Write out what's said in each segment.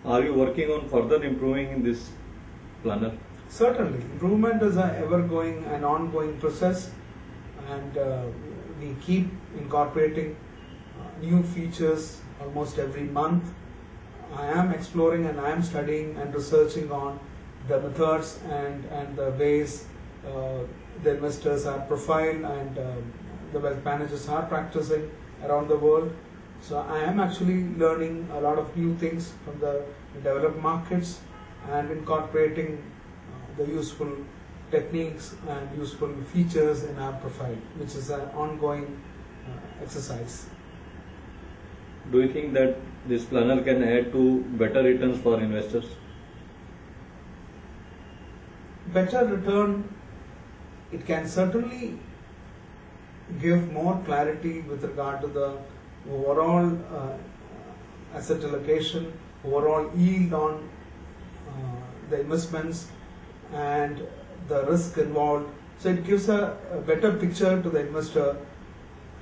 Are you working on further improving in this planner? Certainly, improvement is an ever-going and ongoing process, and we keep incorporating new features almost every month. I am exploring and I am studying and researching on the methods and the ways the investors are profiled and the wealth managers are practicing around the world. So I am actually learning a lot of new things from the developed markets and incorporating the useful techniques and useful features in our profile, which is an ongoing exercise. Do you think that this planner can add to better returns for investors? Better return, it can certainly give more clarity with regard to the overall asset allocation, overall yield on the investments and the risk involved. So it gives a better picture to the investor.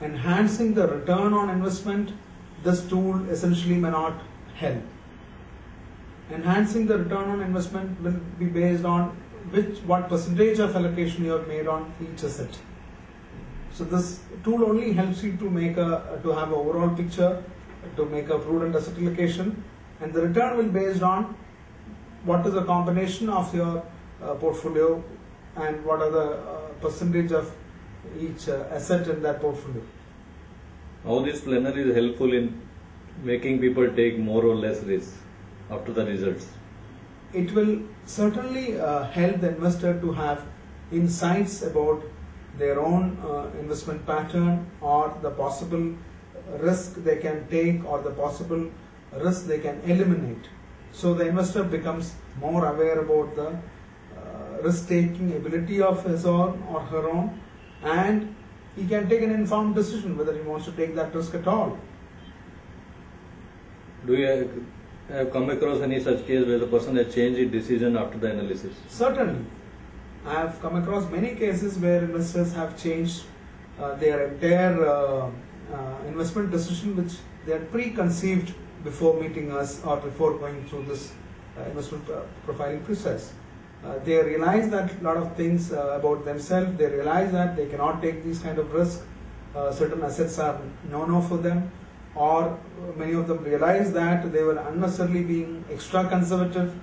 Enhancing the return on investment, this tool essentially may not help. Enhancing the return on investment will be based on what percentage of allocation you have made on each asset. So this tool only helps you to make to have an overall picture, to make a prudent asset allocation, and the return will be based on what is the combination of your portfolio and what are the percentage of each asset in that portfolio. How this planner is helpful in making people take more or less risk after the results? It will certainly help the investor to have insights about their own investment pattern or the possible risk they can take or the possible risk they can eliminate. So the investor becomes more aware about the risk-taking ability of his own or her own, and he can take an informed decision whether he wants to take that risk at all. Do you have come across any such case where the person has changed his decision after the analysis? Certainly. I have come across many cases where investors have changed their entire investment decision which they had preconceived before meeting us or before going through this investment profiling process. They realize that a lot of things about themselves. They realize that they cannot take these kind of risks. Certain assets are no-no for them, or many of them realize that they were unnecessarily being extra conservative.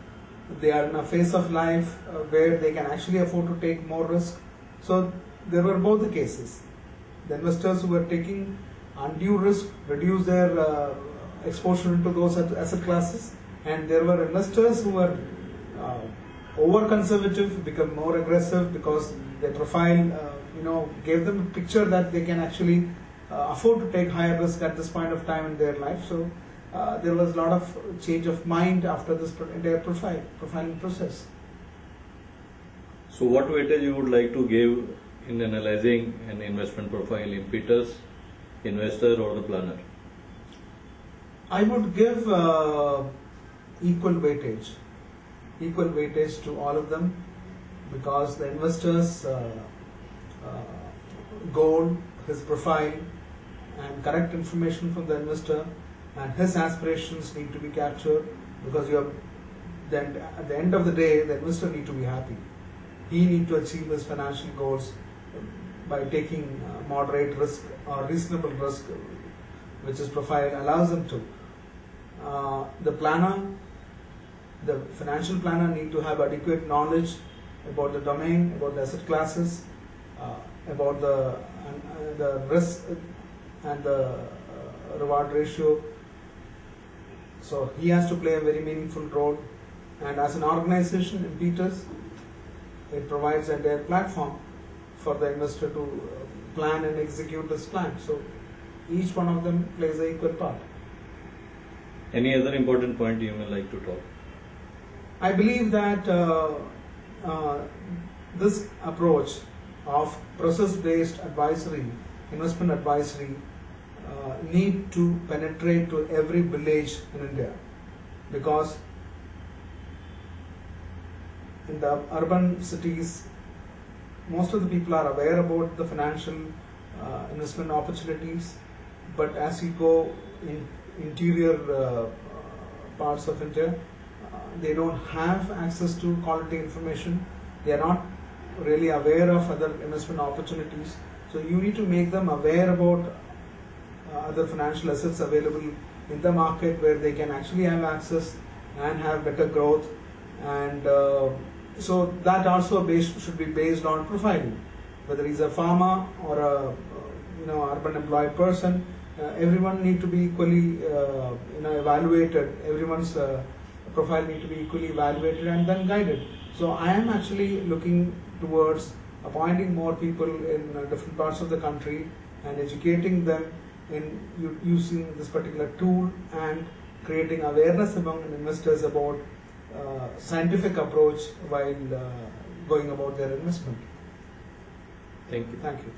They are in a phase of life where they can actually afford to take more risk. So there were both the cases. The investors who were taking undue risk reduced their exposure into those asset classes, and there were investors who were over conservative, become more aggressive because their profile gave them a picture that they can actually afford to take higher risk at this point of time in their life. So there was a lot of change of mind after this entire profiling process. So what weightage you would like to give in analyzing an investment profile, impetus, investor or the planner? I would give equal weightage to all of them, because the investor's goal, his profile and correct information from the investor and his aspirations need to be captured, because then at the end of the day the investor need to be happy. He need to achieve his financial goals by taking moderate risk or reasonable risk, which his profile allows him to. The financial planner need to have adequate knowledge about the domain, about the asset classes, about the risk and the reward ratio. So he has to play a very meaningful role, and as an organization, Impetus, it provides a platform for the investor to plan and execute this plan. So each one of them plays an equal part. Any other important point you may like to talk? I believe that this approach of process-based advisory, investment advisory, need to penetrate to every village in India, because in the urban cities, most of the people are aware about the financial investment opportunities, but as you go in interior parts of India. They don't have access to quality information. They are not really aware of other investment opportunities. So you need to make them aware about other financial assets available in the market where they can actually have access and have better growth. And so that also should be based on profiling. Whether he's a farmer or a urban employed person, everyone need to be equally evaluated. Everyone's profile need to be equally evaluated and then guided. So I am actually looking towards appointing more people in different parts of the country and educating them in using this particular tool and creating awareness among investors about scientific approach while going about their investment. Thank you. Thank you.